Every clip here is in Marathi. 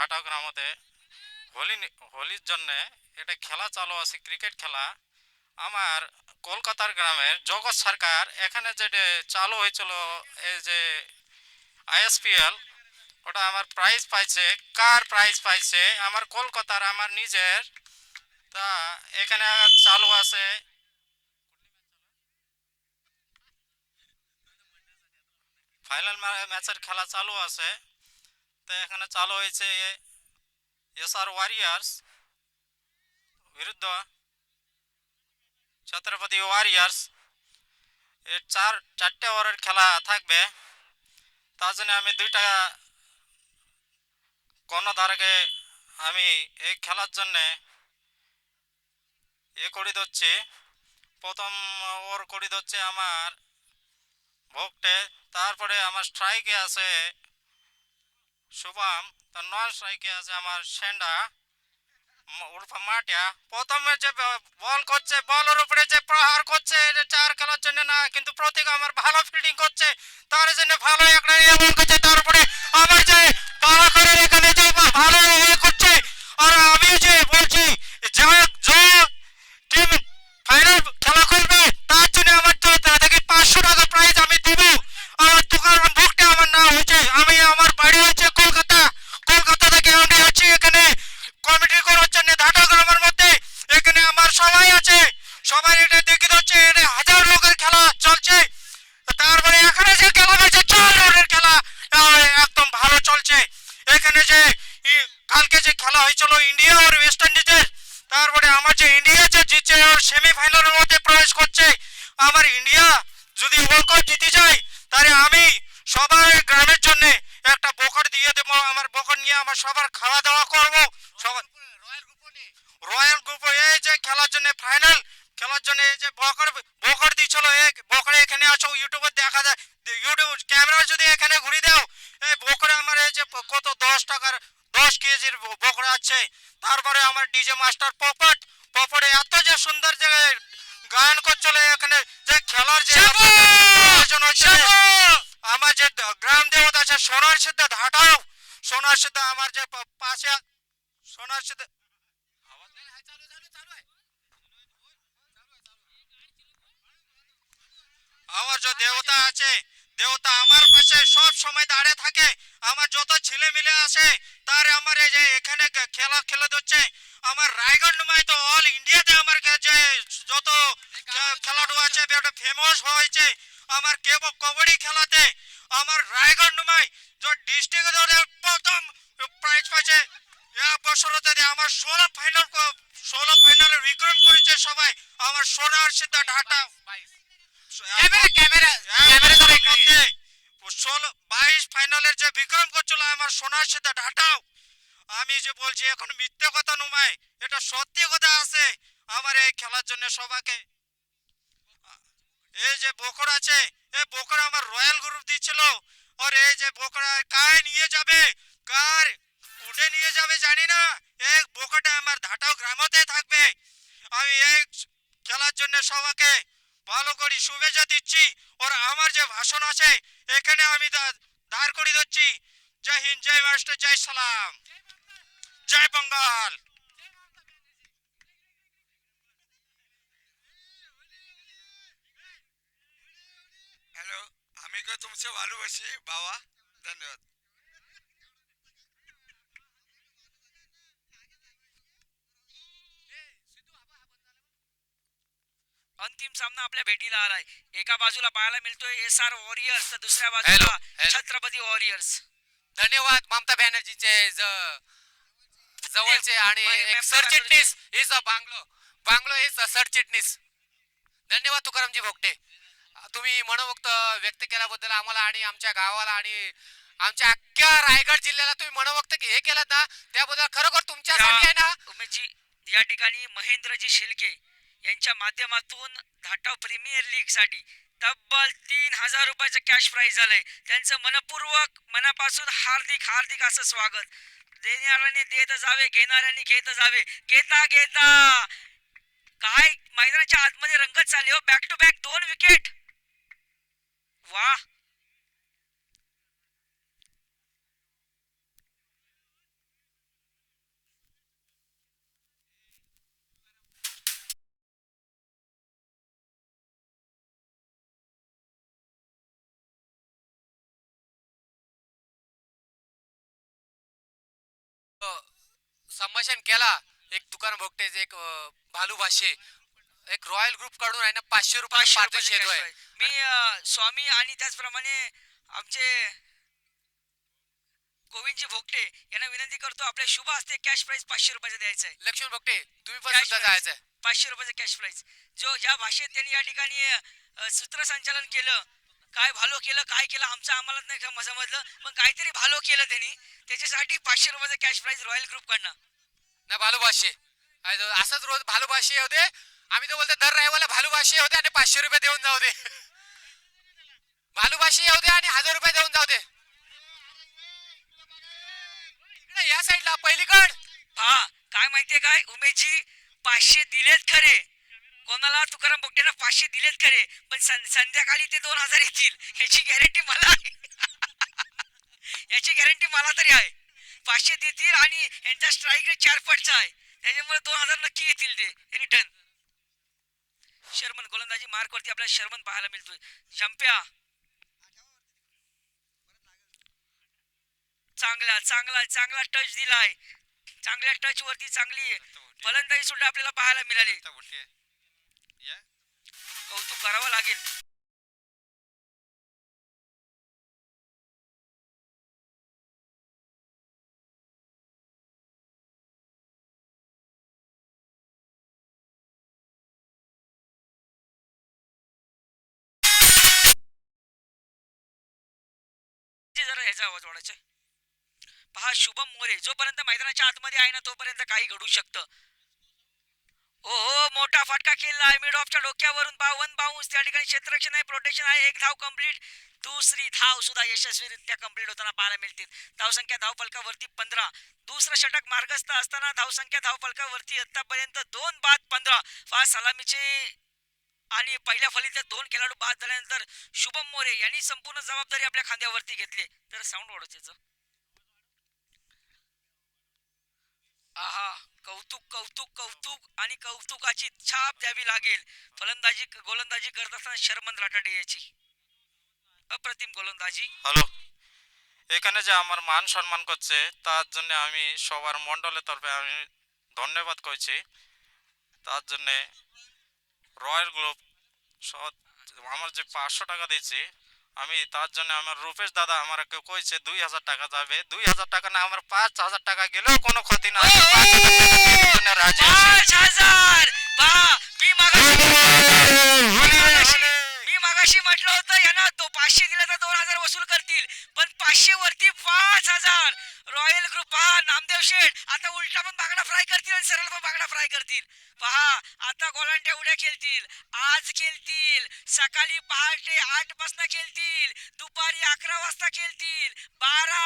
ধাটাও গ্রামতে হোলির জন্যে এটা খেলা চালু আছে, ক্রিকেট খেলা। আমার কলকাতার গ্রামের জগৎ সরকার এখানে যেটা চালু হয়েছিল, এই যে আইএসপিএল, ওটা আমার প্রাইজ পাইছে। কার প্রাইজ পাইছে? আমার কলকাতার, আমার নিজের। তা এখানে চালু আছে, ফাইনাল ম্যাচের খেলা চালু আছে। তো এখানে চালু হয়েছে এসআর ওয়ারিয়ার্স বিরুদ্ধ ছত্রপতি ওয়ারিয়ার্স। এর চারটে ওভারের খেলা থাকবে। তার জন্য আমি দুইটা কর্ণধারকে আমি এই খেলার জন্যে করে দিচ্ছি। প্রথম ওভার করে দিচ্ছে আমার ভোগটে। তারপরে আমার স্ট্রাইকে আছে শুভম। তার নন স্ট্রাইকে আছে আমার সেন্ডা উর্ফ মাটিয়া। প্রথমে যে বল করছে, বলের উপরে যে প্রহার করছে, এটা চার খেলার জন্য না, কিন্তু প্রতীক আমার ভালো ফিল্ডিং করছে, তার জন্য ভালো একটা বল করছে। তারপরে আমার যে বাবা করে এখানে যে ভালো করছে, আর আমি যে বলছি যে টিম ফাইনাল খেলা করবে, তার জন্য আমার তো দেখি 500 টাকা প্রাইজ আমি দিব। আমার দোকান বুকটা আমার নাম হয়েছে, আমি আমার বাড়ি হচ্ছে কলকাতা। কলকাতা থেকে আমি হচ্ছি এখানে কমিটি করার জন্য ঢাকা গ্রামের মধ্যে। এখানে আমার সবাই আছে, সবাই এটা দেখে যাচ্ছে। এটা হাজার লোকের খেলা চলছে। তারপরে এখানে যে খেলা হয়েছে 4 রানের খেলা, একদম ভালো চলছে। এখানে যে কালকে যে খেলা হয়েছিল ইন্ডিয়া আর ওয়েস্ট ইন্ডিজের, তারপরে আমার যে ইন্ডিয়া যে জিতছে ওর সেমিফাইনালের মধ্যে প্রবেশ করছে। আমার ইন্ডিয়া যদি ওয়ার্ল্ড কাপ জিতে যায়, তাহলে আমি সবার গ্রামের জন্য একটা বকর দিয়ে দেবো। আমার বকর নিয়ে আমার সবার খাওয়া দাওয়া করবো। সবার রয়্যাল গ্রুপ এই যে খেলার জন্য ফাইনাল খেলার জন্য এই যে বকর বকর দিছিল, এক বকরে এখানে আছো, ইউটিউবে দেখা যায়। ইউটিউব ক্যামেরা যদি এখানে ঘুরে দাও, এই বকরে আমার এই যে কত 10 টাকার 10 কেজির বকরে আছে। তারপরে আমার ডিজে মাস্টার পপট, পপটে এত যে সুন্দর জায়গায় গান করছিল এখানে, যে খেলার যে আয়োজন হচ্ছে। আমার যে গ্রাম দেবতা আছে সোনার সিদ্ধা ঢাটাও, সোনার সিদ্ধা আমার যে পাশে সোনার সিদ্ধা। আমার যে দেবতা আছে, দেবতা আমার পাশে সব সময় দাঁড়িয়ে থাকে। আমার যত ছেলে মিলে আছে, তার আমার এই যে এখানে খেলা খেলে দিচ্ছে। আমার রায়গঞ্জ নয় তো অল ইন্ডিয়াতে আমার যে যত খেলাড়ু আছে একটা ফেমাস হয়েছে। আমার কবাডি খেলাতে আমার রায়গঞ্জ নয় যে ডিস্ট্রিক্টে প্রথম প্রাইজ পাইছে। এক বছরতে আমার 16 ফাইনালে বিক্রম করেছে সবাই। আমার সোনার সিদ্ধা ঢাটা 22 ফাইনালের যে বিক্রম করছিল আমার সোনার সাথে ঢাটাও। আমি যে বলছি এখন মিথ্যে কথা নয়, এটা সত্যি কথা আছে। আমার এই খেলার জন্য সবাইকে এই যে বকর আছে, এই বকর আমার রয়্যাল গ্রুপ দিচ্ছিল। আর এই যে বকরা কায় নিয়ে যাবে, কার উঠে নিয়ে যাবে জানি না, এই বকরটা আমার ঢাটাও গ্রামতে থাকবে। আমি এই খেলার জন্য সবাইকে ভালো করে শুভেচ্ছা দিচ্ছি। আর আমার যে ভাষণ আছে এখানে আমি দাঁড় করে দিচ্ছি। জয় হিন্দ, জয় মাস্টার, জয় সালাম, জয় बंगाल। হ্যালো, আমি তো তুমসে ভালোবাসি বাবা। ধন্যবাদ। अंतिम सामना आपल्या भेटीला आलाय. एका बाजूला पाहायला मिळतोय एसआर वॉरियर्स, तर दुसऱ्या हॅलो बाजूला हॅलो, छत्रपती वॉरियर्स. धन्यवाद ममता बॅनर्जीचे जवळचे आणि एक सरचिटणीस इज अ बांगलो, बांगलो इज अ सरचिटणीस. धन्यवाद तुकारामजी भोगटे, तुम्ही मनोमुक्त व्यक्त केल्याबद्दल आम्हाला आणि आमच्या गावाला आणि आमच्या अख्ख्या रायगड जिल्ह्याला तुम्ही मनोमुक्त हे केलं ना, त्याबद्दल खरोखर तुमच्यासाठी आहे ना. उमेशजी, या ठिकाणी महेंद्रजी शिलके यांच्या माध्यमातून धाटाव प्रीमियर लीग साठी तब्बल 3000 रुपयाचं कॅश प्राइज झालंय. त्यांचं मनपूर्वक मनापासून हार्दिक हार्दिक असं स्वागत. देणाऱ्याने देत जावे, घेणाऱ्याने घेत जावे. घेता घेता काय मैदानाच्या आतमध्ये रंगत चालली हो. Back to back 2 wicket. वा, संभाषण केला एक तुकाराम भोगटेचे एक भालू भाषे एक रॉयल ग्रुप कडून आहे ना 500 रुपये 500 रुपयाचं पारितोषिक cash आहे. prize. मी स्वामी आणि त्याचप्रमाणे आमचे गोविंदजी भोगटे यांना विनंती करतो आपल्या शुभ हस्ते कॅश प्राइज 500 रुपयाचं द्यायचं आहे. लक्ष्मण भोगटे तुम्ही पण Cash सुद्धा prize. जायचं आहे. 500 रुपयाचं कॅश प्राइज जो ज्या भाषेत त्यांनी या ठिकाणी सूत्रसंचालन केलं काय भालो केलं काय केलं आमचं आम्हाला नाही समजलं पण काहीतरी भालो केलं त्यांनी त्याच्यासाठी 500 रुपयाचं कॅश प्राइज रॉयल ग्रुप कडनं. ना भालू भाषे असंच रोज भालू भाषे होते आम्ही तर बोलतो दर रविवारला भालू भाषे होते आणि 500 रुपये देऊन जाऊ दे भालू भाषे येऊ दे आणि 1000 रुपये देऊन जाऊ दे. इकडे या साईडला पहिलीकड हा काय माहितीये काय उमेशजी 500 दिलेत खरे कोणाला तुकाराम भोगटेंना 500 दिलेत खरे पण संध्याकाळी ते 2000 येतील याची गॅरंटी मला आहे. याची गॅरंटी मला तरी आहे 500 देतील आणि यांचा स्ट्राईक रेट 4 पटचा आहे त्याच्यामुळे 2000 नक्की येतील ते रिटर्न. शर्मन गोलंदाजी मार्क वरती आपल्याला शर्मन पाहायला मिळतोय. जंप्या चांगला चांगला चांगला टच दिलाय चांगल्या टच वरती चांगली फलंदाजी सुद्धा आपल्याला पाहायला मिळाली. कौतुक करावं लागेल. जरा ह्याचा आवाज वाढायचा पहा शुभम मोरे जोपर्यंत मैदानाच्या आतमध्ये आहे ना तोपर्यंत काही घडू शकतं. हो मोठा फटका केलाय मिड ऑफच्या डोक्यावरून 52 बाउन्स त्या ठिकाणी क्षेत्ररक्षण आहे प्रोटेक्शन आहे एक धाव कंप्लीट दुसरी धाव सुद्धा यशस्वीरित्या कंप्लीट होताना पाहायला मिळते. धावसंख्या धावफलकावरती 15 दुसरं षटक मार्गस्थ असताना धावसंख्या धावफलकावरती आतापर्यंत 2 बाद 15 फास्ट सलामीचे आणि पहिल्या फलीत 2 खेळाडू बाद झाल्यानंतर शुभम मोरे यांनी संपूर्ण जबाबदारी आपल्या खांद्यावरती घेतली. तर साऊंड वाढवच याचं आहा कौतुक कौतुक कौतुक आणि कौतुकाची छाप द्यावी लागेल. फलंदाजी गोलंदाजी करत असताना शर्मन রাটাটে याची অপ্রতিম গোলন্দাজি. হ্যালো এখানে যে আমার মান সম্মান করছে তার জন্য আমি সবার মণ্ডলের তরফে আমি ধন্যবাদ করছি তার জন্য রয়্যাল গ্রুপ আমার যে 500 টাকা দিয়েছি আমি তার জন্য আমার রূপেশ দাদা আমাকে কইছে 2000 টাকা যাবে 2000 টাকা না আমার 5000 টাকা গেলেও কোনো ক্ষতি না আমি 5000 টাকা দেওয়ার জন্য রাজি আছি. 5000 बा मी मागाशी म्हटलं होतं यांना 500 दिला तर 2000 वसूल करतील पण 500 वरती 5000 रॉयल ग्रुप पहा नामदेव शेठ आता उलटा पण बागडा फ्राय करतील आणि सरळ पण बागडा फ्राय करतील. पहा आता गोलांट्या उड्या खेळतील आज खेळतील सकाळी पहाटे 8 पासून खेळतील दुपारी 11 वाजता खेळतील 12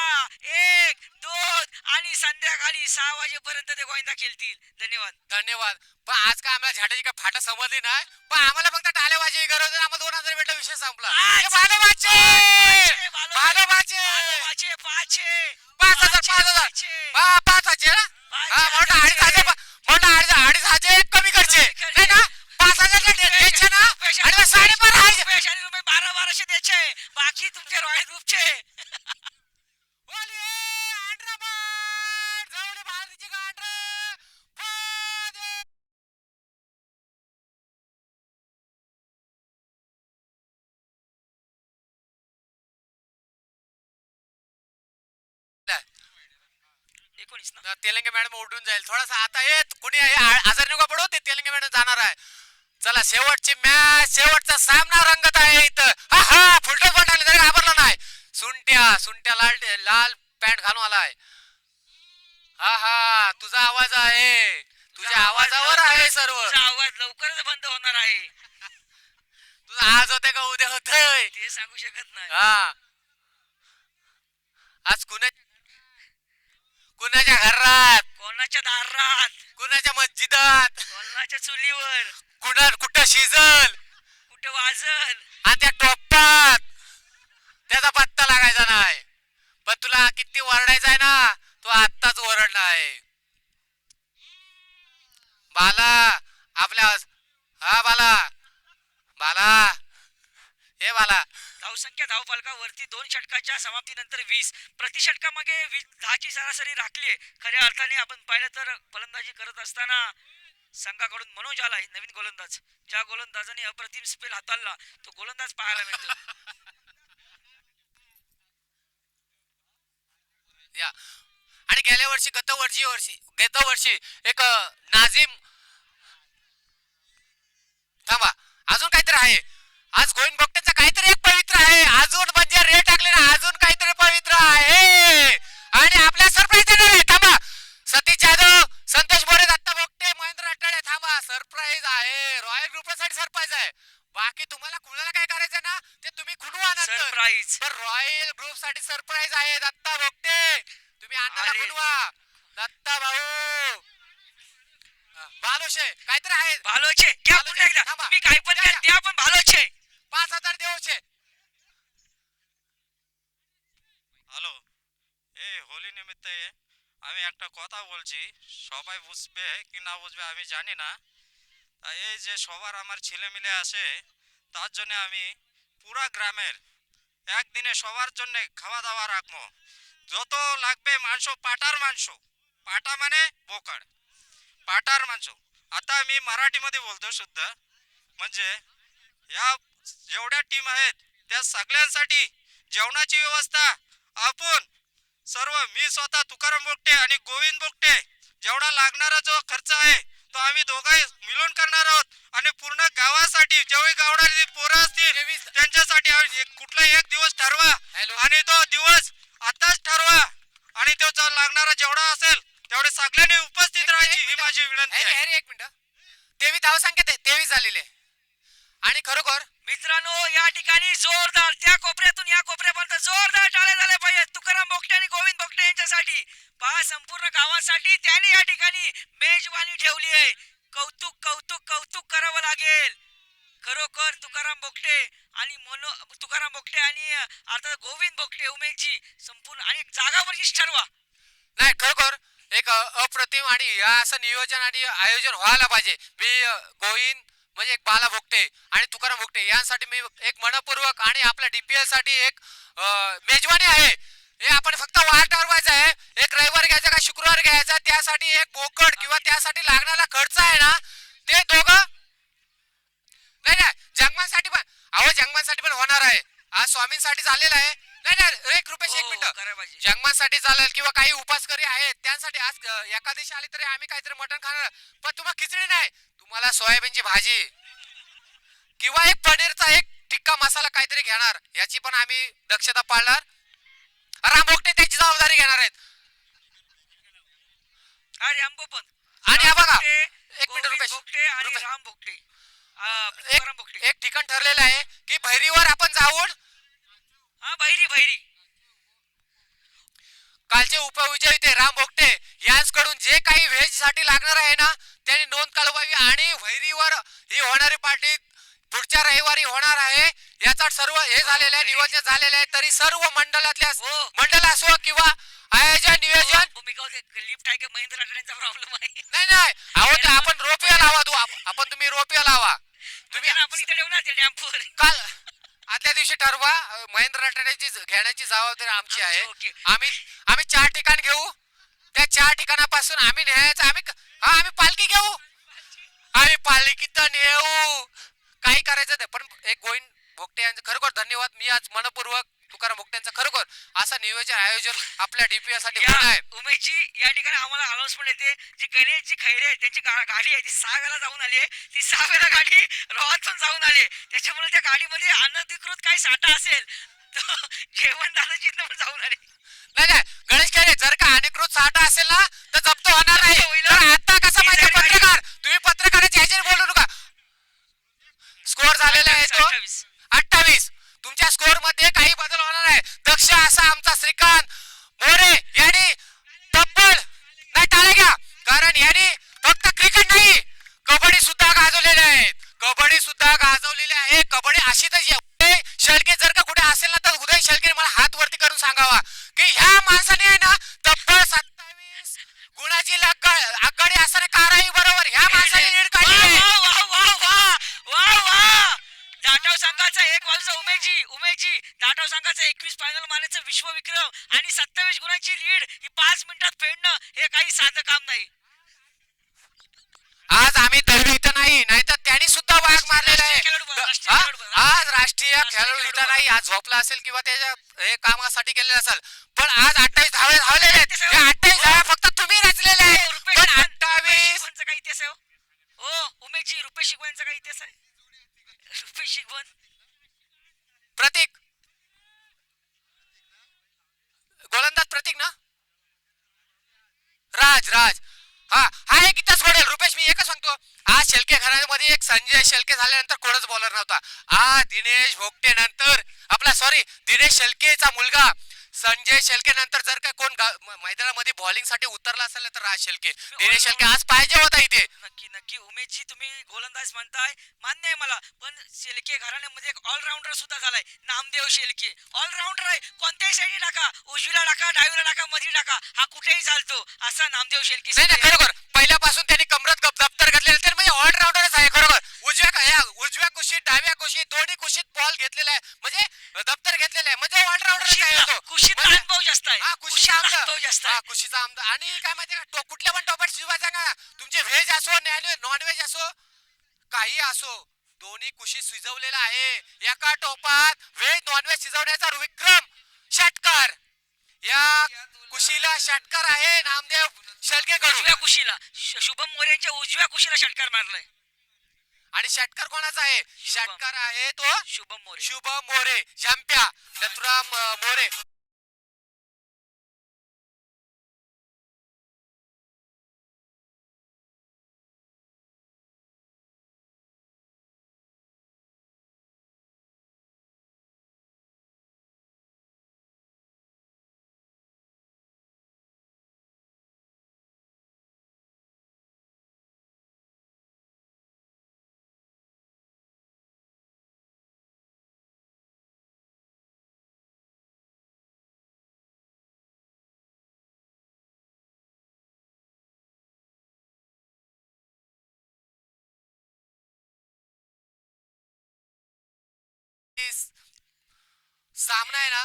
1 2 आणि संध्याकाळी 6 वाजेपर्यंत ते गोविंदा खेळतील. धन्यवाद. धन्यवाद. पण आज काय आम्हाला झाडाची काय फाटा समजली नाही पण आम्हाला फक्त टाळेबाजी गरज आहे आम्हाला 2000 भेटला विषय संपला. आज- भालू भाचे भालू भाचे पाचे पाचे 5000 5000 हा मोठा 2.5 कमी करचे नाही ना 5000 द्यायचे ना आणि मग 12.5 आणि रुपये 1200 द्यायचे बाकी तुमचे रॉयल ग्रुपचे. ओली आंड्राबाद जाऊन भारतीची गांड्र तेलंगे मॅडम उठून जाईल थोडासा आता येत कुणी आजार नका पडू ते तेलंगे मॅडम जाणार आहे. चला शेवटची मॅच शेवटचा सामना रंगत आहे इथं. हा हा फुलटो पण आले तरी घाबरला नाही. सुंट्या लाल पॅन्ट घालून आलाय. हा हा तुझा आवाज आहे तुझ्या आवाजावर आहे सर्व. आवाज लवकरच बंद होणार आहे. तुझा आज होते का उद्या होतंय ते सांगू शकत नाही. हा आज कुणाच्या घरात कोणाच्या दारात कुणाच्या मस्जिदात कोणाच्या चुलीवर कुठं शिजल कुठे वाजल आणि त्या टोपटात त्याचा पत्ता लागायचा नाही. पण तुला किती वरडायचा आहे ना तो आत्ताच वरडला आहे. बाला आपल्या हा बाला हे बाला धावसंख्या धावफलकावरती 2 षटकाच्या समाप्तीनंतर 20, प्रति षटकामागे 10ची सरासरी राखली आहे. खऱ्या अर्थाने आपण पाहिलं तर फलंदाजी करत असताना संघाकडून मनोज आला नवीन गोलंदाज. ज्या गोलंदाजाने अप्रतिम स्पेल हाताळला तो गोलंदाज पाहायला मिळतो. या आणि गेल्या वर्षी गतवर्षी एक नाझीम थांबा अजून काहीतरी आहे. आज गोविंद भोगटेंचा काहीतरी एक पवित्र आहे. अजून म्हणजे रे टाकले ना अजून काहीतरी पवित्र आहे. आणि आपल्या सरप्राईज देणार आहे. थांबा सतीश जाधव, संतोष मोरे, दत्ता भोगटे, महेंद्र अट्टाळे. थांबा सरप्राईज आहे. रॉयल ग्रुपसाठी सरप्राईज आहे. बाकी तुम्हाला कुणाला काय करायचं ना ते तुम्ही खुलवा नंतर. सरप्राईज तर रॉयल ग्रुप साठी सरप्राईज आहे. दत्ता भोगटे तुम्ही अण्णाला अरे. खुलवा. दत्ता भाऊ बालोशे काहीतरी आहे. भालोचे घ्या भालोचे, पुन्हा एकदा. थांबा. तुम्ही काही पण द्या, द्या, द्या पण भालोचे. 5,000 देऊचे. হ্যালো এই হোলি নিমিত্তে আমি একটা কথা বলছি, সবাই বুঝবে কি না বুঝবে আমি জানি না। তা এই যে সবার আমার ছেলে মিলে আসে তার জন্য আমি পুরা গ্রামের একদিনে সবার জন্য খাওয়া দাওয়া রাখবো। যত লাগবে মাংস, পাটার মাংস, पाटा माने बोकड, पाटार माणसो. आता मी मराठीमध्ये बोलतो शुद्ध, म्हणजे या जेवढ्या टीम आहेत त्या सगळ्यांसाठी जेवणाची व्यवस्था आपण सर्व, मी स्वतः तुकाराम बोगटे आणि गोविंद बोगटे, जेवढा लागणारा जो खर्च आहे तो आम्ही दोघे मिळून करणार आहोत. आणि पूर्ण गावासाठी जेवढे गावडाची पोरं असतील त्यांच्यासाठी कुठला एक दिवस ठरवा आणि तो दिवस आताच ठरवा आणि तो जो लागणारा जेवढा असेल तेवढे सगळ्यांनी उपस्थित राहायची ही माझी विनंती आहे. अरे एक मिनिट 23 धावसंख्येत 23 झालेले आणि खरोखर मित्रांनो या ठिकाणी जोरदार त्या कोपऱ्यातून या कोपऱ्यापर्यंत जोरदार टाळे झाले पाहिजे तुकाराम बोगटे आणि गोविंद बोगटे यांच्यासाठी. पहा संपूर्ण गावासाठी त्यांनी या ठिकाणी मेजवानी ठेवली आहे. कौतुक कौतुक कौतुक करावं लागेल खरोखर तुकाराम बोगटे आणि तुकाराम बोगटे आणि अर्थात गोविंद बोगटे उमेशजी संपूर्ण आणि जागावरच ठरवा. नाही खरोखर एक अप्रतिम आणि या असं नियोजन आणि आयोजन व्हायला पाहिजे. मी गोविंद म्हणजे एक बाला भोगटे आणि तुकाराम भोगटे यांसाठी मी एक मनपूर्वक आणि आपल्या डीपीएल साठी एक मेजवानी आहे. हे आपण फक्त वार ठरवायचं आहे. एक रविवार घ्यायचा का शुक्रवार घ्यायचा, त्यासाठी एक बोकड किंवा त्यासाठी लागणारा खर्च आहे ना ते दोघं नाही नाही जंगमांसाठी पण जंगमांसाठी पण होणार आहे. आज स्वामींसाठी चाललेला आहे. नाही नाही एक रुपये एक मिनिट जंगमांसाठी चालेल किंवा काही उपासकरी आहेत त्यांसाठी. आज एकादशी आली तरी आम्ही काहीतरी मटण खाणार, पण तुम्हाला खिचडी नाही, तुम्हाला सोयाबीनची भाजी किंवा एक पनीरचा एक टिक्का मसाला काहीतरी घेणार. याची पण आम्ही दक्षता पाळणार. राम भोगटे त्याची जबाबदारी घेणार आहेत. अरे आंबो पण आणि हा बघा एक गोविंद मिनिट बोगटे आणि रुपेश राम बोगटे तुकाराम बोगटे एक ठिकाण ठरलेलं आहे की भैरीवर आपण जाऊन हा भैरी कालचे उपविजयते राम भोगटे यांच्याकडून जे काही व्हेज साठी लागणार आहे ना त्यांनी नोंद कळवावी. आणि भैरीवर ही होणारी पार्टी पुढच्या रविवारी होणार आहे. याचा सर्व हे झालेलं आहे, नियोजन झालेलं आहे. तरी सर्व मंडळातल्या मंडळ असो किंवा आयोजन नियोजन लिफ्ट आहे का महेंद्र अटड्यांचा प्रॉब्लेम आहे. नाही नाही आपण रोपिया लावा. आपण तुम्ही रोपिया लावा. तुम्ही आपण इथे ठेवणार ते डॅम्पवर काल आदल्या दिवशी ठरवा. महेंद्र अटड्यांची घेण्याची जबाबदारी आमची आहे. आम्ही 4 ठिकाण घेऊ. त्या 4 ठिकाणापासून आम्ही न्यायचं. आम्ही पालखी घेऊ. आम्ही पालखीत नेऊ. काही करायचं ते. पण एक गोविंद भोगटे यांचं खरोखर धन्यवाद. मी आज मनपूर्वक तुकाराम भोगट्यांचं खरोखर असं नियोजन आयोजन आपल्या डीपीएस साठी होणार आहे. उमेशजी या ठिकाणी आम्हाला अनाउन्समेंट येते जी गणेशची खैरे आहे त्यांची गाडी आहे ती 6 वेळा जाऊन आली आहे. ती 6 वेळा गाडी रोहात पण जाऊन आली. त्याच्यामुळे त्या गाडीमध्ये अनधिकृत काही साठा असेल जेवण दादाची इथं पण जाऊन आले. नाही नाही गणेश खैरे जर का अनधिकृत साठा असेल ना तर जप्त होणार नाही. तर आता कसं पाहिजे पत्रकार, तुम्ही पत्रकाराच्या ह्याच्याने बोलू नका. स्कोर झालेला आहे तो 28. तुमच्या स्कोर मध्ये काही बदल होणार आहे. दक्ष असा आमचा श्रीकांत मोरे यांनी तब्बल नाही टाळ्या घ्या, कारण यांनी फक्त क्रिकेट नाही कबड्डी सुद्धा गाजवलेले आहेत. कबड्डी सुद्धा गाजवलेली आहे. कबड्डी अशीच शेळके जर का कुठे असेल ना तर उदय शेळके मला हात वरती करून सांगावा की ह्या माणसाने आहे ना तब्बल 27 गुणाची आघाडी असणारे काराई बरोबर ह्या माणसाने लीड काढली. जाटव संघाचा एक वालचा उमेशजी फेडणं हे काही साधं काम नाही. आज आम्ही दळवी इथं नाही, नाहीतर त्यांनी सुद्धा वाघ मारलेला आहे. खेळाडू बघा, राष्ट्रीय हा? खेळाडू बघा. आज राष्ट्रीय खेळाडू खेळाडू इथं नाही, आज झोपला असेल किंवा त्याच्या हे कामासाठी गेलेला असेल, पण आज 28 धावे धावलेले आहेत. हे 28 धावा फक्त तुम्ही रचलेले आहेत. रुपेश पण शिगवण- 28 रुपेश शिगवणचा काही इतिहास आहे हो? उमेशजी, रुपेश शिगवणचा काही इतिहास आहे? रुपेश शिगवण प्रतीक गोलंदाज प्रतीक ना, राज राज हा एक इतिहास घडेल. रुपेश, मी एकच सांगतो, आज शेळके घराण्यामध्ये एक संजय शेळके झाल्यानंतर कोणच बॉलर नव्हता. आज दिनेश भोगटे नंतर दिनेश शेळकेचा मुलगा संजय शेळके नंतर जर काय कोण मैदानामध्ये बॉलिंग साठी उतरला असेल तर राज शेळके. दिनेश शेळके आज पाहिजे होता इथे. नक्की नक्की. उमेशजी, तुम्ही गोलंदाज म्हणताय, मान्य आहे मला, पण शेळके घराण्यामध्ये एक ऑलराऊंडर सुद्धा झालाय, नामदेव शेळके. ऑलराऊंडर आहे, कोणत्याही साईडने टाका, उजवीला टाका, डावीला टाका, मधी टाका, हा कुठेही चालतो, असा नामदेव शेळके. नाही खरोखर पहिल्यापासून त्यांनी कमरत दप्तर घातलेलं तर म्हणजे ऑलराऊंडरच आहे खरोखर. उजव्या कुशीत डाव्या कुशीत दोन्ही कुशीत बॉल घेतलेला आहे, म्हणजे दप्तर घेतलेलं आहे, म्हणजे ऑलराऊंडर आहे तो. कुशीत अनुभव जास्त आहे. हा, कुशीचा अनुभव जास्त आहे. कुशीचा आमदार. आणि काय माहिती का, कुठल्या पण टॉपिक शिवाय सांगा, तुमचे व्हेज असो नॉन व्हेज असो काही असो, दोन्ही कुशीत शिजवलेला आहे. एका टोपात व्हेज नॉन व्हेज शिजवण्याचा विक्रम षटकार. या कुशीला षटकार आहे नामदेव शेळके कडून. उजव्या कुशीला शुभम मोरेंच्या उजव्या कुशीला षटकार मारलाय. आणि षटकार कोणाचा आहे? षटकार आहे तो शुभम मोरे. शुभम मोरे, झंप्या दत्तुराम मोरे. सामना आहे ना,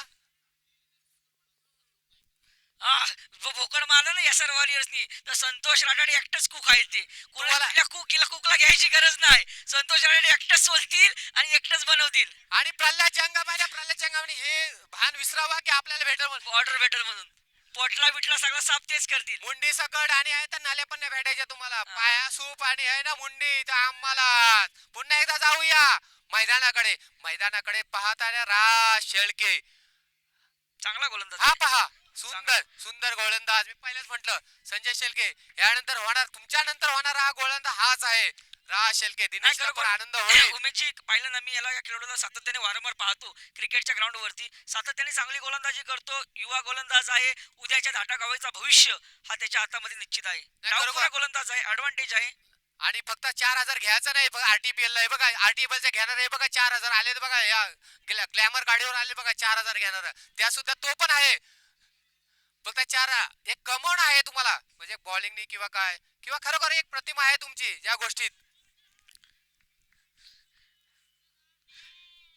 भोकड मारलं ना एसआर वॉरियर्सनी, तर संतोष राठाडे एकटाच कुक आहेत. ते तुम्हाला- कुकला घ्यायची गरज नाही. संतोष राठाडे एकटाच सोलतील आणि एकटाच बनवतील. आणि प्रल्हाद जंगामाने हे भान विसरावा की आपल्याला भेटेल म्हणून. ऑर्डर भेटल म्हणून पोटला बिटला सगळा साफ तेच करतील. मुंडी सकट आणि आहे तर नाल्या पण नाही भेटायच्या तुम्हाला. पाया सूप आणि आहे ना मुंडी, तर आम्हाला पुन्हा एकदा जाऊया मैदानाकडे पाहताना राज शेळके. चांगला गोलंदाज. हा पहा, सुंदर गोलंदाज. मी पहिलेच म्हटलं संजय शेळके यानंतर होणार, तुमच्या नंतर होणारा हा गोलंदाज हाच आहे राज शेळके. दिनेश पण आनंद होईल. उमेशजी, पाहिलं ना, मी याला या खेळाडूला सातत्याने वारंवार पाहतो क्रिकेटच्या ग्राउंड वरती. सातत्याने चांगली गोलंदाजी करतो, युवा गोलंदाज आहे. उद्याच्या धाटा गावाचा भविष्य हा त्याच्या हातामध्ये निश्चित आहे. डावखुरा गोलंदाज आहे, ऍडव्हान्टेज आहे. आणि फक्त 4,000 घ्यायचं नाही बघा. आरटीपीएल ला बघा, आरटीपीएल चे घेणार आहे बघा, 4,000 आले बघा. या ग्लॅमर गाडीवर आले बघा 4,000 घेणार, त्या सुद्धा तो पण आहे. फक्त 4 एक कमवणं आहे तुम्हाला, म्हणजे बॉलिंगनी किंवा काय, किंवा खरोखर एक प्रतिमा आहे तुमची या गोष्टीत.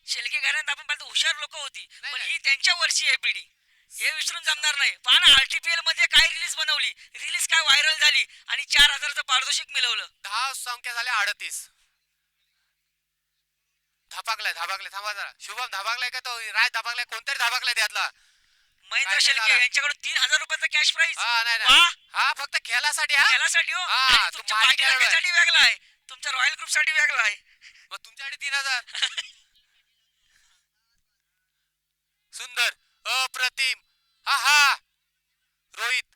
शेळके घराण्यात आपण पाहतो हुशार लोक होती, पण नाही. ही त्यांच्या वर्षी आहे पिढी, हे विसरून जमणार नाही. पहा ना, आरटीपीएल मध्ये काय रिलीज बनवली, रिलीज काय व्हायरल झाली आणि 4,000चं पारितोषिक मिळवलं. 10 संख्या झाल्या 38. धपाकलाय थांबा जरा. शुभम धपाकलाय का तो राज धपाकलाय, कोणतरी धपाकलाय त्यातला. महेंद्र काय शेळके झालं? यांच्याकडून 3,000 रुपयाचा कॅश प्राइज. हा नाही वा! हा फक्त खेळासाठी. हा खेळासाठी हो. हा, आणि तू तुमच्या मागे पाटील खेळाडू आहे. साठी वेगळा आहे, तुमच्या रॉयल ग्रुप साठी वेगळा आहे. मग तुमच्याकडे 3,000. सुंदर, अप्रतिम. हा रोहित.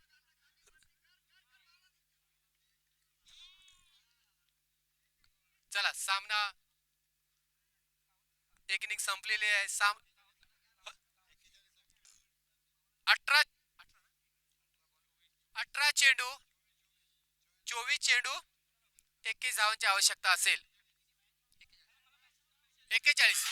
चला, सामना एक इनिंग संपलेली आहे. 18 चेंडू 24 चेंडू 21 धावांची आवश्यकता असेल. 41.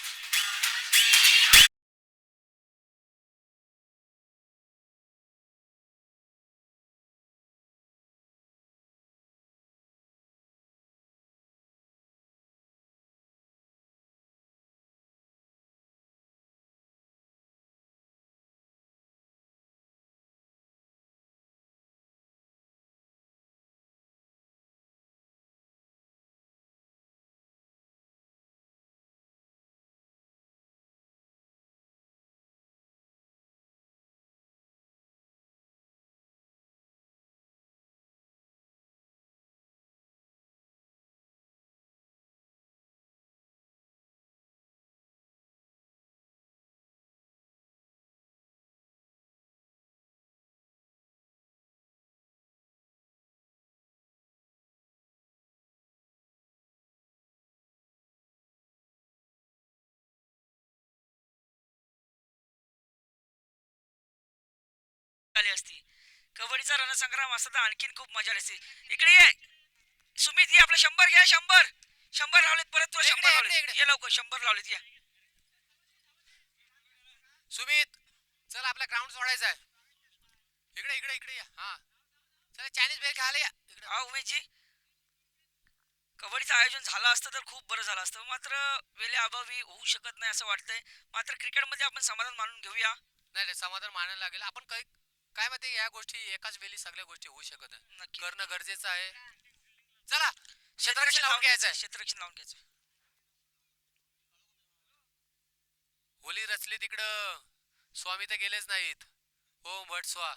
आली असती. कबड्डीचा रणसंग्राम असता तर आणखीन खूप मजा आली असती. इकडे ये सुमित, ये आपलं 100 घ्या. 100 लावलेत, परत तुला 100 इकडे, लावलेत. इकडे. ये लवकर 100 लावलेत. या सुमित चल आपला ग्राउंड सोडायचा आहे. इकडे इकडे इकडे या. हा चला चायनीज भेळ खायला या इकडे. हा उमेशजी, कबड्डीचं आयोजन झालं असतं तर खूप बरं झालं असतं, मात्र वेळेअभावी होऊ शकत नाही असं वाटतंय. मात्र क्रिकेटमध्ये आपण समाधान मानून घेऊया. नाही नाही, समाधान मानायला लागेल. आपण काही काय माहिती, या गोष्टी एकाच वेळी सगळ्या गोष्टी होऊ शकत नाही. नक्की करणं गरजेचं आहे. चला क्षेत्ररक्षण लावून घ्यायचं आहे. क्षेत्ररक्षण लावून घ्यायचं. होली रचली तिकडं, स्वामी तर गेलेच नाहीत. ओम भट स्वा.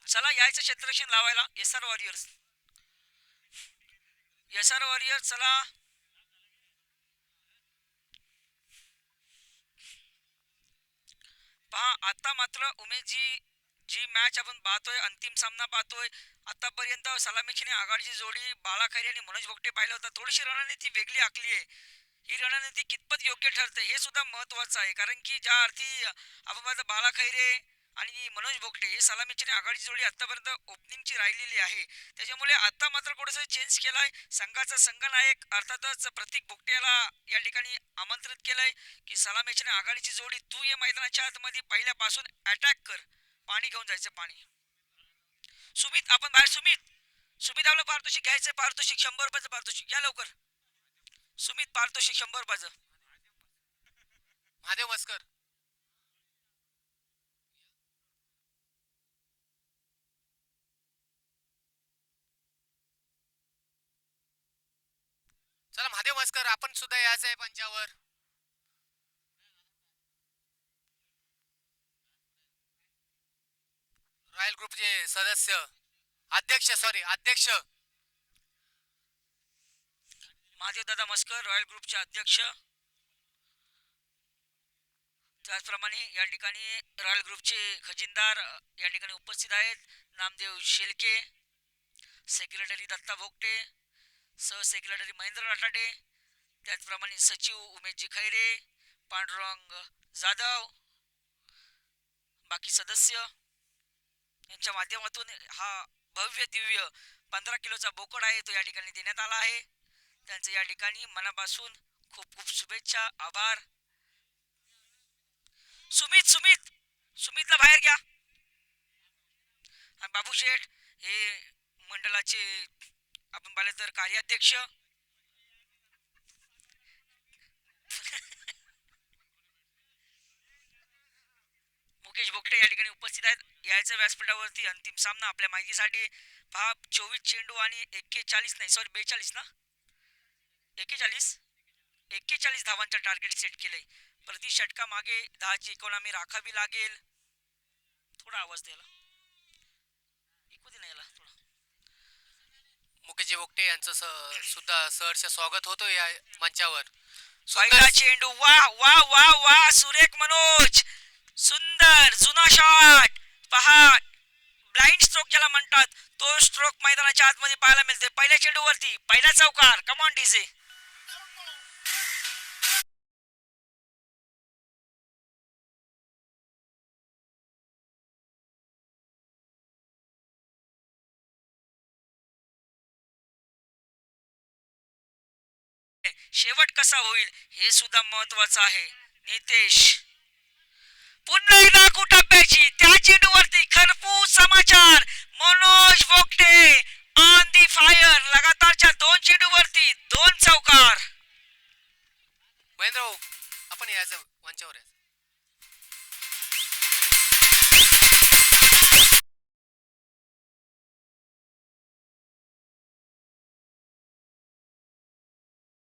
चला यायचं क्षेत्ररक्षण लावायला. SR वॉरियर्स, SR वॉरियर्स चला. पहा आता मात्र उमेशजी, जी मॅच आपण पाहतोय, अंतिम सामना पाहतोय, आतापर्यंत सलामीची आघाडीची जोडी बाळा खैरे आणि मनोज भोगटे पाहिलं होतं. थोडीशी रणनीती वेगळी आखली आहे. ही रणनीती कितपत योग्य ठरते हे सुद्धा महत्वाचं आहे, कारण की ज्या अर्थी आपण पाहतो बाळा खैरे आणि मनोज भोगटे हे सलामीची आघाडीची जोडी आतापर्यंत ओपनिंगची राहिलेली आहे. त्याच्यामुळे आता मात्र थोडंसं चेंज केलाय. संघाचा संघनायक अर्थातच प्रतीक भोगटे याला या ठिकाणी आमंत्रित केलंय की सलामीची आघाडीची जोडी तू ये मैदानाच्या आतमध्ये पहिल्यापासून अटॅक कर, पाणी घेऊन जायचं. पाणी सुमित आपण बाहेर. सुमित आपलं पारितोषिक घ्यायचं. पारितोषिक 100 रुपयाचं पारितोषिक घ्या लवकर. सुमित पारितोषिक 100 रुपयाचं. महादेव मस्कर. चला महादेव मस्कर, आपण सुद्धा यायचं आहे पंचावर. रॉयल ग्रुपचे सदस्य, अध्यक्ष महादेव दादा मस्कर, रॉयल ग्रुपचे अध्यक्ष. त्याचप्रमाणे या ठिकाणी रॉयल ग्रुपचे खजिनदार या ठिकाणी उपस्थित आहेत. नामदेव शेलके, सेक्रेटरी दत्ता भोगटे, सहसेक्रेटरी महेंद्र राठाडे, त्याचप्रमाणे सचिव उमेशजी खैरे, पांडुरंग जाधव, बाकी सदस्य यांच्या माध्यमातून हा भव्य दिव्य 15 किलोचा बोकड आहे तो या ठिकाणी देण्यात आला आहे. त्यांचं या ठिकाणी मनापासून खूप खूप शुभेच्छा, आभार. सुमितला बाहेर घ्या. आणि बाबू शेठ हे मंडळाचे आपण पाहिलं तर कार्याध्यक्ष. मुकेश भोगटे या ठिकाणी उपस्थित आहेत. यायचं व्यासपीठावरती अंतिम सामना आपल्या माहितीसाठी पहा. 24 चेंडू आणि 42 ना 41 धावांचं टार्गेट सेट केलंय. प्रति षटका मागे 10ची इकॉनॉमी राखावी लागेल. थोडा आवाज द्यायला ऐकू दे ना याला थोडा. मुकेशजी भोगटे यांचं सुद्धा सहर्ष स्वागत होतो या मंचावर. पहिला चेंडू, वा वा वा वा, सुरेख मनोज, सुंदर जुना शॉट. पहा ब्लाइंड स्ट्रोक ज्याला म्हणतात तो स्ट्रोक मैदानाच्या आतमध्ये पाहायला मिळते. पहिल्या चेंडूवरती पहिला चौकार. Come on DJ. शेवट कसा होईल हे सुद्धा महत्वाचं आहे. नितेश पुन्हा एकदा कुटाप्याची त्या चेंडूवरती खरपूस समाचार. Manoj Bhogate on the fire. लगातारच्या 2 चेंडूवरती 2 चौकार. महेंद्र आपण यायचं मंचावर यायचं.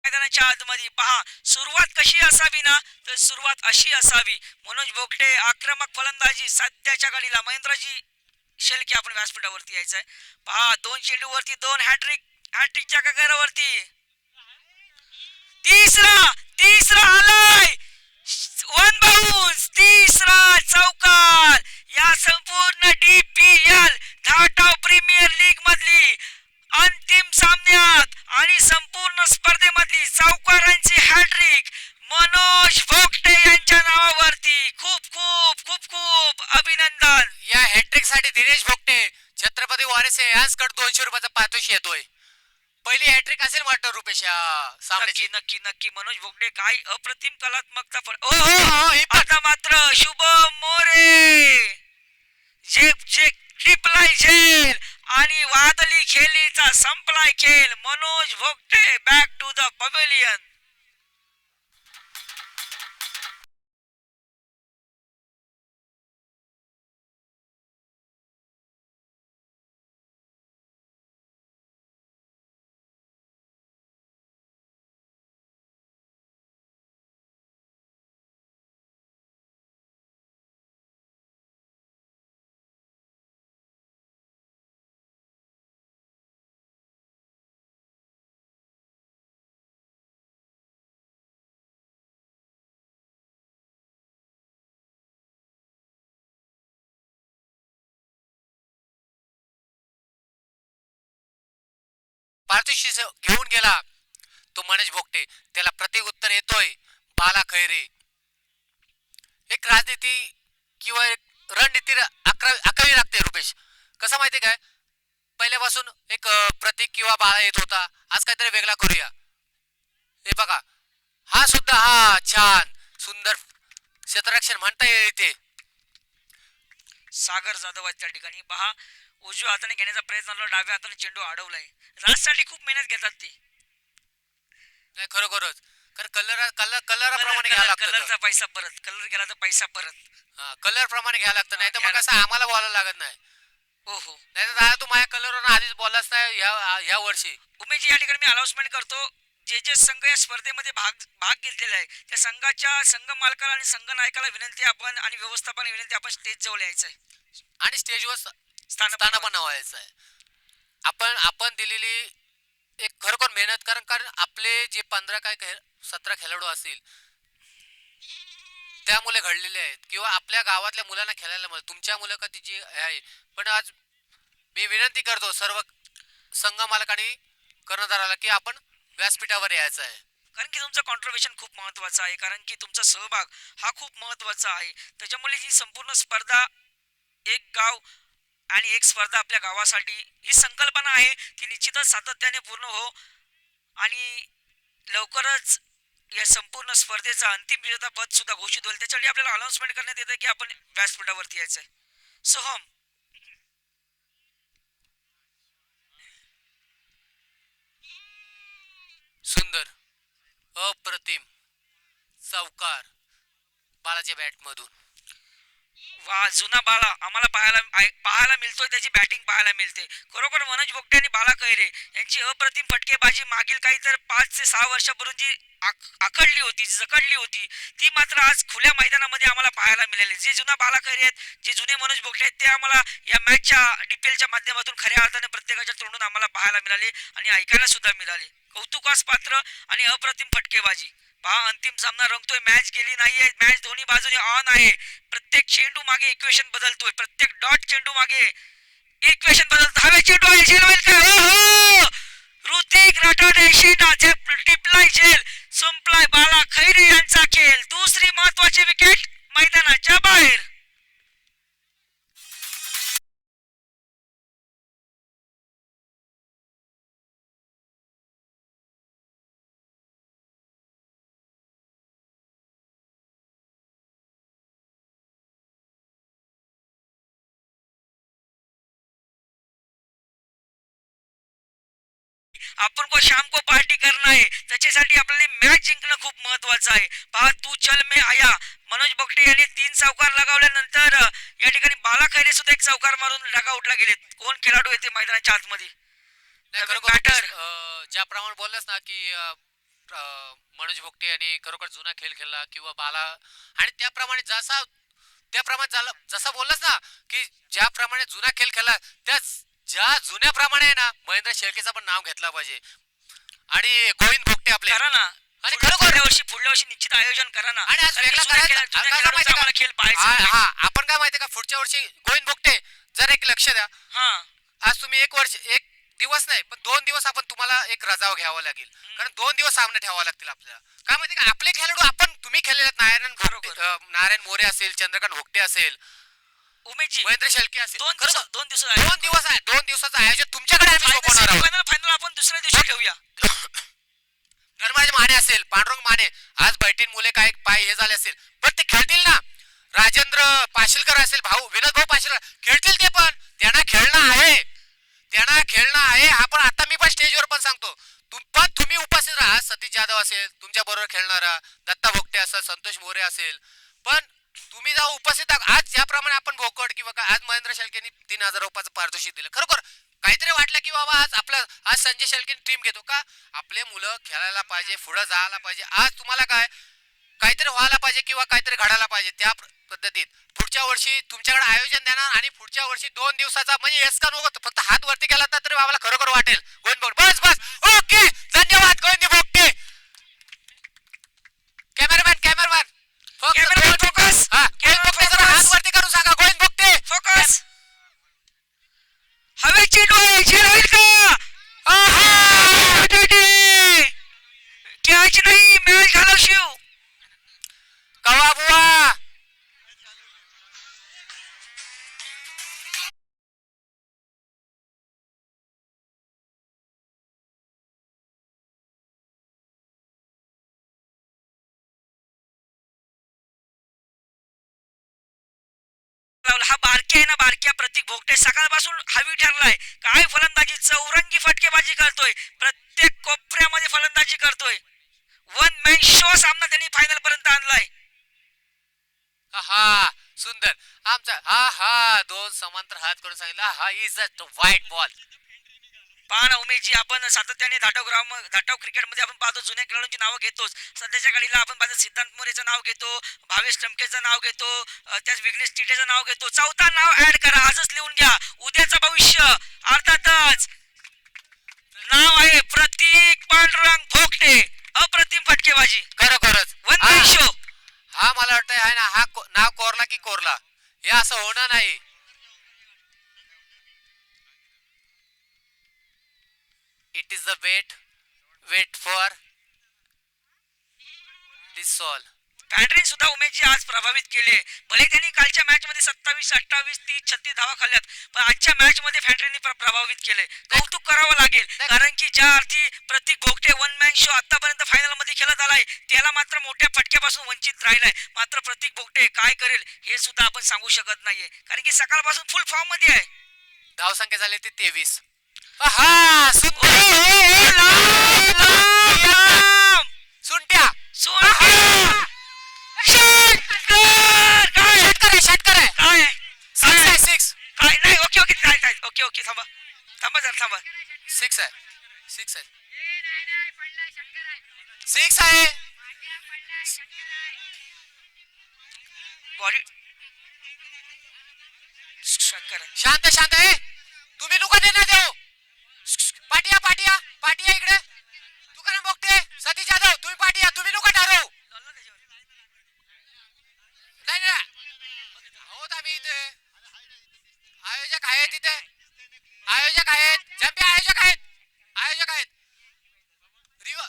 मैदानाच्या आतमध्ये पहा सुरुवात कशी असावी ना, तर सुरुवात अशी असावी. मनोज भोगटे आक्रमक फलंदाजी सध्याच्या घडीला. महेंद्रजी शेलके आपण व्यासपीठावरती यायचंय. पहा 2 चेंडूवरती 2 हॅट्रिकच्या गगरावरती. तिसरा आलाय. 1 बाउन्स. तिसरा चौकार. या संपूर्ण DPL धाटाव प्रीमियर लीग मधली अंतिम सामन्यात आणि संपूर्ण स्पर्धेमधली चौकारांची हॅट्रिक मनोज भोगटे यांच्या नावावरती. खूप खूप खूप खूप छत्रपती वारसे यांसकडे 200 रुपयाचा पारितोषिक येतोय. पहिली हॅट्रिक असेल वाटतं रुपेश या सामन्याची. नक्की नक्की नक्की मनोज भोगटे काय अप्रतिम कलात्मकता हो, हो, हे पण. आता मात्र शुभम मोरे जे जे ट्रिपलाय झेल आणि वादळी खेळीचा संपलाय खेळ. Manoj Bhogte back to the pavilion. पारितोषिक घेऊन गेला तो मनोज भोगटे. त्याला प्रत्युत्तर येतोय बाला खैरे. एक राजनीती किंवा एक रणनीती आखावी लागते रुपेश. कसं माहितीये काय, पहिल्यापासून एक प्रतीक किंवा बाळा येत होता, आज काहीतरी वेगळा करूया. हे बघा, हा सुद्धा हा छान सुंदर क्षेत्ररक्षण म्हणता येईल इथे. सागर जाधव आहेत त्या ठिकाणी. पहा उजव्या हाताने घेण्याचा प्रयत्न झाला, डाव्या हाताने चेंडू अडवलाय. राजसाठी खूप मेहनत घेतात ते. नाही खरोखरच, कारण कलराप्रमाणे घ्यायला लागतं. कलरचा पैसा परत, कलर गेला तर पैसा परत. हा, कलर प्रमाणे घ्यायला लागतं, नाही तर मग कसं आम्हाला बोलायला लागत नाही. हो हो. नाही तर दादा तू माझ्या कलरवर आधीच बोललाच नाही ह्या वर्षी. उमेश या ठिकाणी मी अनाउन्समेंट करतो, जे जे संघ या स्पर्धेमध्ये भाग घेतलेला आहे त्या संघाच्या संघ मालकाला आणि संघ नायकाला विनंती आपण आणि व्यवस्थापन विनंती आपण स्टेज जवळ यायचं आहे आणि स्टेजवर स्थान स्थान व्हायचं आहे. आपण दिलेली एक खरोखर मेहनत, कारण आपले जे 17 खेळाडू असतील त्या मुले घडलेले आहेत किंवा आपल्या गावातल्या मुलांना खेळायला मिळत, तुमच्या मुलाखती जी आहे. पण आज मी विनंती करतो सर्व संघ मालकांनी कर्णधाराला की आपण व्यासपीठावर यायचं आहे. कारण की तुमचं कॉन्ट्रीब्युशन खूप महत्वाचं आहे, कारण की तुमचा सहभाग हा खूप महत्वाचा आहे. त्याच्यामुळे ही संपूर्ण स्पर्धा एक गाव आणि एक स्पर्धा आपल्या गावासाठी ही संकल्पना आहे ती निश्चितच सातत्याने पूर्ण हो. आणि लवकरच या संपूर्ण स्पर्धेचा अंतिम विजेता पद सुद्धा घोषित होईल. त्याच्यासाठी आपल्याला अनाउन्समेंट करण्यात येतं की आपण व्यासपीठावरती यायचं आहे. सोहम सुंदर अप्रतिम चौकार बाळाच्या बॅट मधून. वा, जुना बाला आम्हाला पाहायला मिळतोय, त्याची बॅटिंग पाहायला मिळते. खरोखर मनोज भोगटे आणि बाला खैरे यांची अप्रतिम फटकेबाजी मागील काही तर 5 ते 6 वर्षापूर्वी जी आखडली होती, जकडली होती, ती मात्र आज खुल्या मैदानामध्ये आम्हाला पाहायला मिळाली. जे जुना बाला खैरे आहेत, जे जुने मनोज भोगटे आहेत, ते आम्हाला या मॅचच्या डीपीएलच्या माध्यमातून खऱ्या अर्थाने प्रत्येकाच्या तोंडून आम्हाला पाहायला मिळाले आणि ऐकायला सुद्धा मिळाले. कौतुकास पात्र आणि अप्रतिम फटकेबाजी. पहा अंतिम सामना रंगतोय, मॅच गेली नाहीये, मॅच दोन्ही बाजूने ऑन आहे. प्रत्येक चेंडू मागे इक्वेशन बदलतोय, प्रत्येक डॉट चेंडू मागे इक्वेशन बदलतो. हवे चेंडू आहे, झेल होईल का? हो, ऋतिक राठोडे शेंडा जे टिपलाय झेल, संपलाय बाला खैरे यांचा खेळ. दुसरी महत्वाची विकेट मैदानाच्या बाहेर. आपण को शाम को पार्टी करना है, त्याच्यासाठी आपल्याला मॅच जिंकणं खूप महत्वाचं आहे. पहा तू चल मे आया, मनोज भोगटे यांनी 3 चौकार लगावल्यानंतर या ठिकाणी बाला खैरे सुद्धा एक चौकार मारून डगआउटला गेलेत. कोण खेळाडू येते मैदानाच्या आतमध्ये? बॅटर ज्याप्रमाणे बोललास ना की मनोज भोगटे यांनी खरोखर जुना खेळ खेळला किंवा बाला, आणि त्याप्रमाणे जसा बोललास ना की ज्याप्रमाणे जुना खेळ खेळला त्याच ज्या जुन्याप्रमाणे आहे ना, महेंद्र शेळकेचं पण नाव घेतला पाहिजे. आणि गोविंद भोगटे आपले करा ना, आणि खरोखर पुढल्या वर्षी निश्चित आयोजन करा ना. आणि आज वेगळा करायचा खेळ पाहायचा. हा, आपण काय माहितीये का, पुढच्या वर्षी गोविंद भोगटे जर एक लक्ष द्या. हा, आज तुम्ही एक दिवस नाही पण 2 दिवस आपण तुम्हाला एक रजाव घ्यावा लागेल, कारण 2 दिवस सामने ठेवावे लागतील आपल्याला. काय माहिती का, आपले खेळाडू आपण तुम्ही खेळलेले नारायण मोरे असेल, चंद्रकांत भोगटे असेल, उमेशजी महेंद्र शेळके असेल. दोन खरं दिवस तर दोन दिवस आहे 2 दिवस आहे, 2 दिवसाचं आयोजन तुमच्याकडे आम्ही सोपवणार आहोत. फायनल आपण दुसऱ्या दिवशी ठेवूया. धर्मराज माने असेल, पांडुरंग माने, आज बैठीन मुले काय पाय हे झाले असेल, पण ते खेळतील ना. राजेंद्र पाशीलकर असेल, भाऊ विनोद भाऊ पाशीलकर खेळतील, ते पण त्यांना खेळणं आहे, त्यांना खेळणं आहे. आपण आता मी पण स्टेजवर पण सांगतो, तुम्ही उपस्थित राहा. सतीश जाधव असेल तुमच्या बरोबर खेळणारा, दत्ता भोगटे असेल, संतोष मोरे असेल, पण तुम्ही जाऊ उपस्थित आज ज्याप्रमाणे आपण भोकड किंवा आज महेंद्र शेळकेनी 3,000 रुपयाचं पारितोषिक दिलं. खरोखर काहीतरी वाटलं की बाबा आज संजय शेळकेनी टीम घेतो का, आपले मुलं खेळायला पाहिजे, पुढे जायला पाहिजे. आज तुम्हाला काहीतरी व्हायला पाहिजे किंवा काहीतरी घडायला पाहिजे. त्या पद्धतीत पुढच्या वर्षी तुमच्याकडे आयोजन देणार आणि पुढच्या वर्षी 2 दिवसाचा म्हणजे एस का नको फक्त हात वरती केला तर तरी आम्हाला खरोखर वाटेल. गोविंद भोगटे बस बस ओके धन्यवाद गोविंद भोगटे. कॅमेरामॅन फोकस हात वरती करून सांगा गोविंद भोगटे फोकस. हवेची डोळे झेल होईल का? कॅच नाही मॅच घालव शिव. कवा बुवा. हा बारक्या आहे ना, बारक्या प्रतीक भोगटे सकाळपासून हवी ठरलाय. काय फलंदाजी, चौरंगी फटकेबाजी करतोय, प्रत्येक कोपऱ्यामध्ये फलंदाजी करतोय. 1 मॅन शो सामना त्यांनी फायनल पर्यंत आणलाय. हा सुंदर आमचा हा 2 समांतर हात करून सांगितला हा इज अ व्हाईट बॉल. पहा ना उमेशजी, आपण सातत्याने धाटाव क्रिकेटमध्ये आपण पाहतो जुन्या खेळाडूंची नावं घेतोच. सध्याच्या घडीला आपण पाहतो सिद्धांत मोरेचं नाव घेतो, भावेश टमकेचं नाव घेतो, त्याच विघ्नेश टिटेचं नाव घेतो. चौथा नाव ऍड करा, आजच लिहून घ्या. उद्याचं भविष्य अर्थातच नाव आहे प्रतीक पांडुरंग भोगटे. अप्रतिम फटकेबाजी, खरोखरच 1 मॅन शो. हा मला वाटतं आहे ना, हा नाव कोरला की कोरला हे असं होणार नाही. It is the wait for this soul. पॅन्ड्रिन सुद्धा उमेशजी आज प्रभावित केले. भले त्यांनी कालच्या मॅच मध्ये 27, 28, 30, 36 धावा खाल्ल्यात, पण आजच्या मॅच मध्ये फॅन्ड्रिननी प्रभावित केले. कौतुक करावं लागेल, कारण की ज्या अर्थी प्रतीक भोगटे 1 मॅन शो आतापर्यंत फायनल मध्ये खेळत आलाय, त्याला मात्र मोठ्या फटक्यापासून वंचित राहिलाय. मात्र प्रतीक भोगटे काय करेल हे सुद्धा आपण सांगू शकत नाहीये, कारण की सकाळपासून फुल फॉर्म मध्ये आहे. धावसंख्या झाली ती 23. हा सुंट्या काय नाही. ओके ओके काय ओके ओके थांबा जरा थांबा. 6 आहे 6 आहे. बॉडी शक्कर आहे. शांत आहे तुम्ही नुका देणार देऊ. पाटिया इकडे. तुकाराम भोगटे, सतीश जाधव तुम्ही पाटिया, तुम्ही नुका ठरवू. नाही आहोत आम्ही इथे. आयोजक आहेत इथे, आयोजक आहेत जंपे, आयोजक आहेत रिओ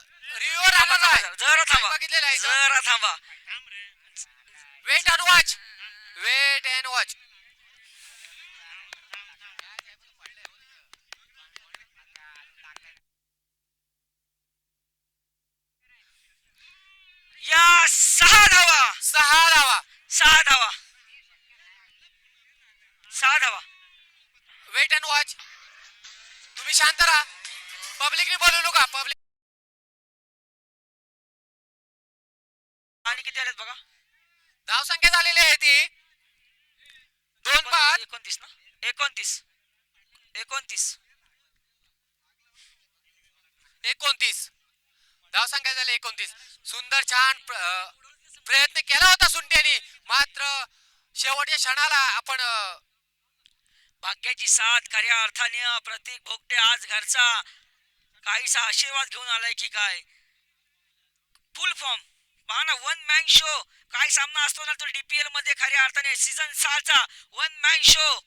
जरा थांबा बघितलेलं आहे. जरा थांबा. Wait and watch. या 6 धावा 6 धावा. Wait and watch. तुम्ही शांत राहा, पब्लिकने बोलू नका. पब्लिक आणि किती आलेत बघा. धावसंख्या झालेली आहे ती 2 29 ना, 29 धावसंख्या झाली 29. सुंदर छान प्रयत्न केला होता सुंट्यानी, मात्र शेवटच्या क्षणाला आपण भाग्याची साथ खऱ्या अर्थाने प्रतीक भोगटे आज घरचा काहीसा आशीर्वाद घेऊन आलाय की काय. फुल फॉर्म पहा ना, 1 मॅन शो. काय सामना असतो ना तो डीपीएल मध्ये खऱ्या अर्थाने सीझन 6चा 1 मॅन शो,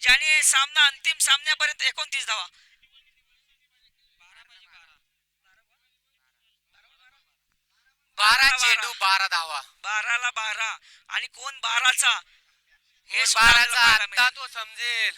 ज्याने सामना अंतिम सामन्यापर्यंत 29 धावा. 12 चेंडू 12 धावा. 12ला 12 आणि कोण 12चा हे सुद्धा आपल्याला बाराचा पाहायला आता मिळेल. तो समजेल.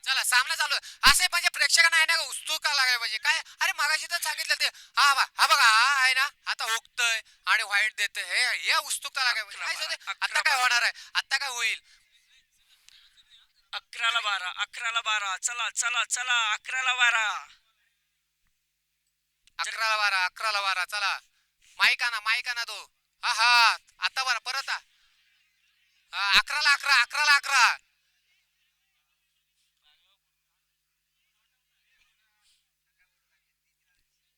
चला सामना चालू आहे. असे म्हणजे प्रेक्षकांना आहे ना उत्सुकता लागायला पाहिजे. काय अरे मागाशी तर सांगितलं ते हा बघा हा आहे ना आता हुकतय आणि व्हाईट देतय हे उत्सुकता लागायला पाहिजे. काय होते आता काय होणार आहे आता काय होईल. 11ला 12 चला चला चला 11ला 12. 11ला 12 चला माईक आणा तो. हा आता बरं परत 11ला 11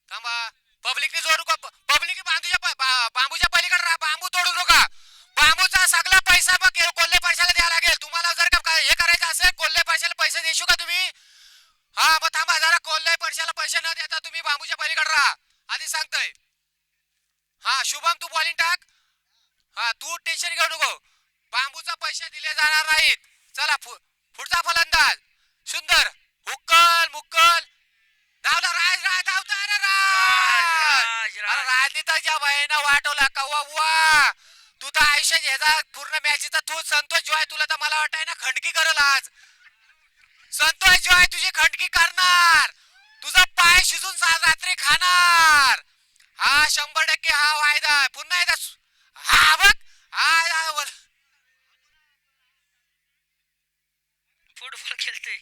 थांबा. पब्लिकने जोडू का पब्लिक बांबूच्या पलीकडे राहा. बांबू तोडू नका. बांबूचा सगळा पैसा बघ कोल्हे पैशाला द्यावा लागेल तुम्हाला. जर का हे करायचं असेल कोल्हे पैशाला पैसे देशू का तुम्ही. हा मग थांबा जरा. कोल्हे पैशाला पैसे न देता तुम्ही बांबूच्या पलीकडे राहा आधी सांगतोय. हा शुभम तू बॉलिंग टाक. हा तू टेन्शन घेऊ नको. बांबूचा पैसे दिले जाणार नाहीत. चला पुढचा फलंदाज सुंदर हुक्कल मुक्कल धावला. राज धावता. अरे अरे राजनीताच्या बाईनं वाटवला कव्वा वा. तू तर आयुष्य ह्याचा पूर्ण मॅचचा तू संतोष जॉय तुला तर मला वाटतंय ना खंडकी करल आज. संतोष जॉय तुझी खंडकी करणार. तुझा पाय शिजून रात्री खाणार. हा 100% हा वायदा पुन्हा एकदा. हा बघ हा फुटबॉल खेळते.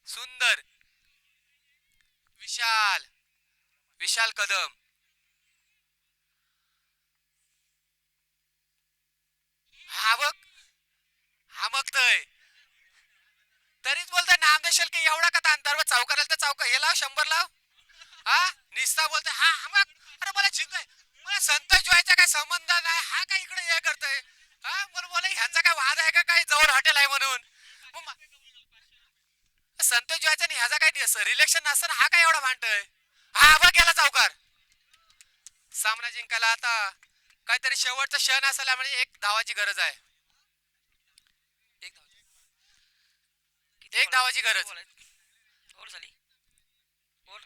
सुंदर विशाल कदम. हा बघ हा बघतोय तरीच बोलतोय नामदेव शेळके एवढा का ताण तर चौकाला तर चौका हे लाव 100 लाव. हा निस्ता बोलतोय हा बघ. अरे मला जिंकाय मला संतोष जोयचा काय संबंध नाही. हा काय इकडे हे करतोय. हा बोला ह्यांचा काय वाद आहे का काय जवळ हॉटेल आहे म्हणून. संतोष जोयचा आणि ह्याचा काय रिलेक्शन नसताना हा काय एवढा भांडतोय. हा बघ गेला चौकार. सामना जिंकायला आता काहीतरी शेवटचा क्षण असायला म्हणजे 1 धावाची गरज आहे. 1 धावाची गरज. ओव्हर झाली. ओव्हर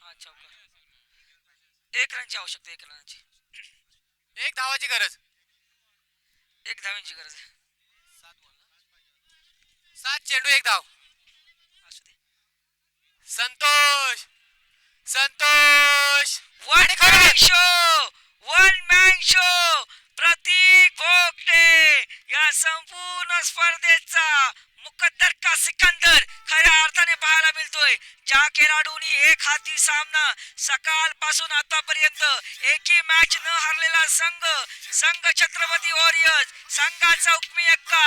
हा चौकार. 1 रनची आवश्यकता. 1 रनाची 1 धावाची गरज. 1 धावांची गरज आहे. 7 चेंडू 1 धाव. असू दे. संतोष वन मॅन शो प्रतीक भोगटे या संपूर्ण स्पर्धेचा मुकद्दर का सिकंदर खऱ्या अर्थाने पाहायला मिळतोय. ज्या खेळाडूंनी एक हाती सामना सकाळपासून आतापर्यंत एकही मॅच न हारलेला संघ छत्रपती वॉरियर्स संघाचा हुकमी एक्का